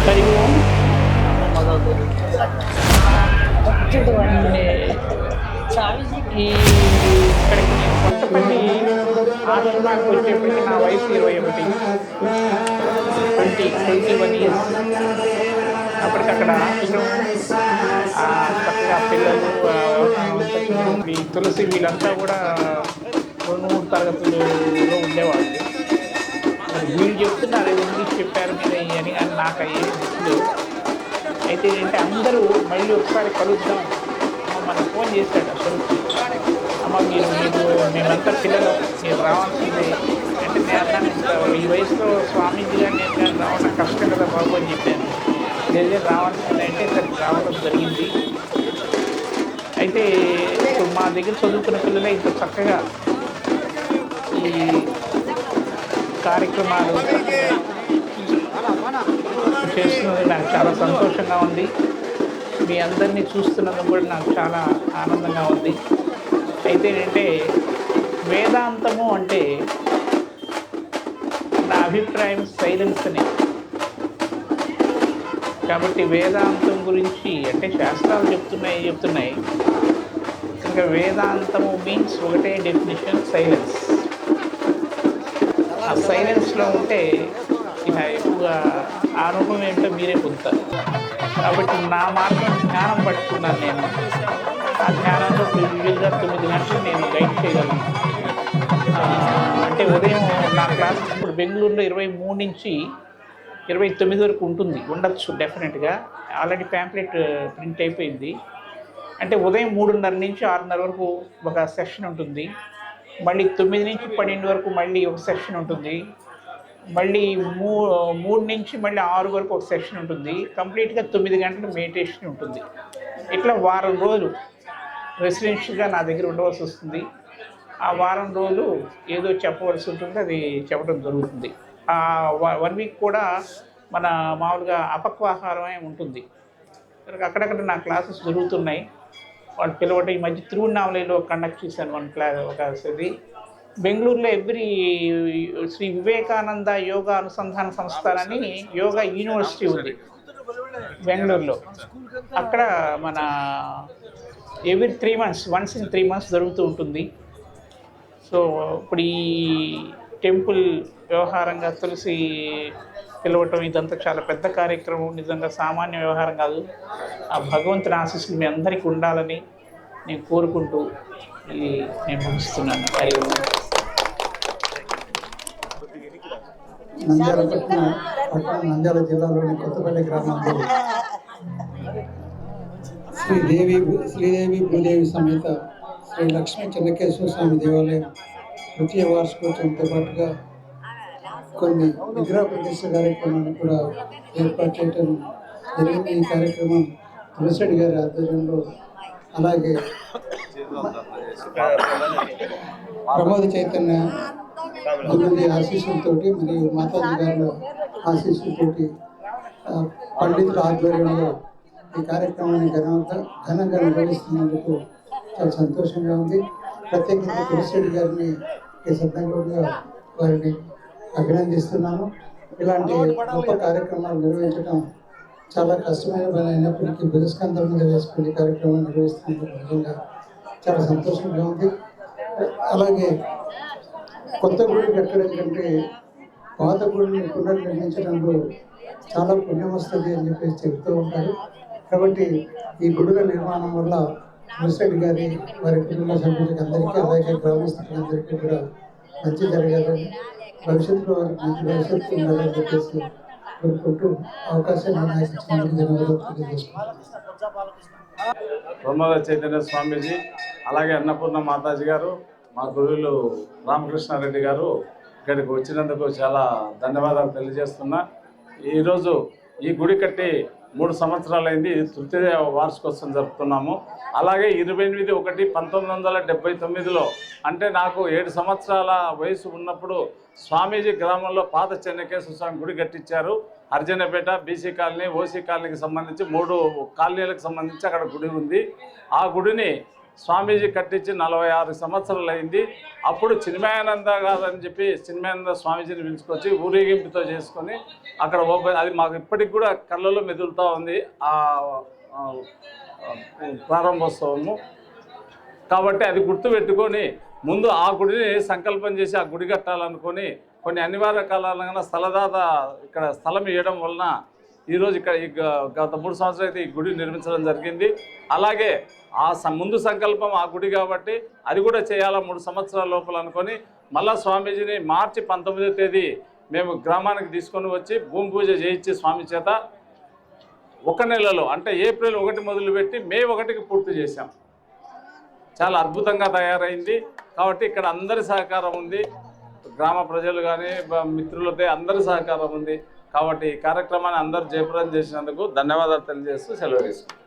హరి ఓం అద్భుతమండి. ఈ ఇక్కడికి నేను కొత్తపల్లి ఆశ్రమానికి వచ్చేప్పటికి నా వయసు 21, 21 ఇయర్స్. అప్పటికక్కడ చక్కగా పిల్లలు ఈ తులసి వీళ్ళంతా కూడా 2-3 తరగతులలో ఉండేవాళ్ళు. మరి వీళ్ళు చెప్తున్నారు ఇంగ్లీష్ చెప్పారు మీరు అని, అని నాకు అయ్యే గుర్తులు. అయితే ఏంటంటే అందరూ మళ్ళీ ఒకసారి కలుద్దాం మన ఫోన్ చేశాడు అసలు. అమ్మ మీకు మేమంతా పిల్లలు మీరు రావాల్సిందే అంటే నేను అన్నాను, ఈ వయసులో స్వామీజీ గారు నేను కానీ రావడం కష్టం కదా బాబు అని చెప్పాను. లేదా రావాల్సిందే అంటే సరే రావడం జరిగింది. అయితే ఇప్పుడు మా దగ్గర చదువుకున్న పిల్లలే ఇంత చక్కగా ఈ కార్యక్రమాలు చేస్తున్నది నాకు చాలా సంతోషంగా ఉంది. మీ అందరినీ చూస్తున్నందుకు కూడా నాకు చాలా ఆనందంగా ఉంది. అయితే ఏంటంటే వేదాంతము అంటే నా అభిప్రాయం సైలెన్స్ అని. కాబట్టి వేదాంతం గురించి అంటే శాస్త్రాలు చెప్తున్నాయి. ఇంకా వేదాంతము మీన్స్ ఒకటే డెఫినేషన్, సైలెన్స్. ఆ సైలెన్స్లో ఉంటే ఇక ఎక్కువగా ఆ రూపం ఏంటో మీరే పొందుతారు. కాబట్టి నా మార్గం ధ్యానం పట్టుకున్నాను నేను. ఆ ధ్యానంలో యూజువల్గా 9 గంటలు నేను గైడ్ చేయగలను. అంటే ఉదయం నా క్లాస్ ఇప్పుడు బెంగళూరులో 23 నుంచి 29 వరకు ఉండొచ్చు డెఫినెట్గా. ఆల్రెడీ ప్యాంప్లెట్ ప్రింట్ అయిపోయింది. అంటే ఉదయం 3:30 నుంచి 6:30 వరకు ఒక సెషన్ ఉంటుంది. మళ్ళీ 9 నుంచి 12 వరకు మళ్ళీ ఒక సెషన్ ఉంటుంది. మళ్ళీ 3 నుంచి మళ్ళీ 6 వరకు ఒక సెషన్ ఉంటుంది. కంప్లీట్గా 9 గంటలు మెడిటేషన్ ఉంటుంది. ఇట్లా వారం రోజులు రెసిడెన్షియల్గా నా దగ్గర ఉండవలసి వస్తుంది. ఆ వారం రోజులు ఏదో చెప్పవలసి ఉంటుంది, అది చెప్పడం జరుగుతుంది. 1 వీక్ కూడా మన మామూలుగా అపక్వాహారమే ఉంటుంది. అక్కడక్కడ నా క్లాసెస్ జరుగుతున్నాయి. వాళ్ళు పిలవటం ఈ మధ్య తిరువన్నామలలో కండక్ట్ చేశాను ఒక ఇది. బెంగళూరులో శ్రీ వివేకానంద యోగా అనుసంధాన సంస్థ అని యోగా యూనివర్సిటీ ఉంది బెంగళూరులో. అక్కడ మన every 3 months, once in 3 months జరుగుతూ ఉంటుంది. సో ఇప్పుడు ఈ టెంపుల్ వ్యవహారంగా తులసి పిలవటం ఇదంతా చాలా పెద్ద కార్యక్రమం. నిజంగా సామాన్య వ్యవహారం కాదు. ఆ భగవంతుని ఆశీస్సులు మీ అందరికీ ఉండాలని నేను కోరుకుంటూ ఇది నేను ముగిస్తున్నాను. నంద్యాల జిల్లాలోని కొత్తపల్లి గ్రామంలో శ్రీదేవి భూదేవి సమేత శ్రీ లక్ష్మీ చెన్నకేశ్వర స్వామి దేవాలయం తృతీయ వార్షికోత్సవంతో పాటుగా కొన్ని విగ్రహ ప్రతిష్ఠ కార్యక్రమాన్ని కూడా ఏర్పాటు చేయడం జరిగింది. ఈ కార్యక్రమం తులసిరెడ్డి గారి ఆధ్వర్యంలో, అలాగే ప్రమోద చైతన్య గురువుడి ఆశీస్సులతోటి మరియు మాతాజీ గారి ఆశీస్సులతోటి పండితుల ఆధ్వర్యంలో ఈ కార్యక్రమాన్ని ఘనంగా నిర్వహిస్తున్నందుకు చాలా సంతోషంగా ఉంది. ప్రత్యేకంగా తులసిరెడ్డి గారిని ఈ సందర్భంగా వారిని అభినందిస్తున్నాను. ఇలాంటి గొప్ప కార్యక్రమాలు నిర్వహించడం చాలా కష్టమైన పని అయినప్పటికీ బుధస్కంధం మీద వేసుకునే కార్యక్రమాలు నిర్వహిస్తున్నందుకు నిజంగా చాలా సంతోషంగా ఉంది. అలాగే కొత్త గుడి కట్టడం కంటే పాత గుడిని పునర్నిర్మించడంలో చాలా పుణ్యం వస్తుంది అని చెప్పేసి చెబుతూ ఉంటారు. కాబట్టి ఈ గుడుల నిర్మాణం వల్ల తులసిరెడ్డి గారి వారి కుటుంబ సభ్యులకి అందరికీ, అలాగే గ్రామస్తులందరికీ కూడా మంచి జరగాలని, భవిష్యత్తులో వారికి మంచి భవిష్యత్తు ఉండాలని చెప్పేసి కోరుకుంటూ అవకాశాన్ని నాకు ఇచ్చినందుకు ధన్యవాదాలు తెలియజేసుకుంటున్నాను. ప్రమోద చైతన్య స్వామీజీ, అలాగే అన్నపూర్ణ మాతాజీ గారు, మా గురువులు రామకృష్ణారెడ్డి గారు ఇక్కడికి వచ్చినందుకు చాలా ధన్యవాదాలు తెలియజేస్తున్నా. ఈరోజు ఈ గుడి కట్టి 3 సంవత్సరాలైంది. తృతీయ వార్షికోత్సవం జరుపుతున్నాము. అలాగే 28/1/1979లో అంటే నాకు 7 సంవత్సరాల వయసు ఉన్నప్పుడు స్వామీజీ గ్రామంలో పాత చెన్నకేశ్వర స్వామి గుడి కట్టించారు. హరిజనపేట, బీసీ కాలనీ, ఓసీ కాలనీకి సంబంధించి 3 కాలనీలకు సంబంధించి అక్కడ గుడి ఉంది. ఆ గుడిని స్వామీజీ కట్టించి 46 సంవత్సరాలు అయింది. అప్పుడు చిన్మయానంద కాదని చెప్పి చిన్మయానంద స్వామీజీని పిలుచుకొచ్చి ఊరేగింపుతో చేసుకొని అక్కడ ఓపెన్, అది మాకు ఇప్పటికి కూడా కళ్ళలో మెదులుతూ ఉంది ఆ ప్రారంభోత్సవము. కాబట్టి అది గుర్తుపెట్టుకొని ముందు ఆ గుడిని సంకల్పం చేసి ఆ గుడి కట్టాలనుకొని కొన్ని అనివార్య కారణంగా స్థలదాత ఇక్కడ స్థలం ఇవ్వడం వలన ఈరోజు ఇక్కడ గత 3 సంవత్సరాలు అయితే ఈ గుడి నిర్మించడం జరిగింది. అలాగే ఆ ముందు సంకల్పం ఆ గుడి కాబట్టి అది కూడా చేయాలా 3 సంవత్సరాల లోపల అనుకొని మళ్ళా స్వామీజీని మార్చి 19వ తేదీ మేము గ్రామానికి తీసుకొని వచ్చి భూమి పూజ చేయించి స్వామి చేత 1 నెలలో అంటే ఏప్రిల్ 1 మొదలుపెట్టి మే 1కి పూర్తి చేశాం. చాలా అద్భుతంగా తయారైంది. కాబట్టి ఇక్కడ అందరి సహకారం ఉంది, గ్రామ ప్రజలు కానీ మిత్రులతో అందరి సహకారం ఉంది. కాబట్టి ఈ కార్యక్రమాన్ని అందరూ జయప్రదం చేసినందుకు ధన్యవాదాలు తెలియజేస్తూ సెలవు తీసుకుంటాం.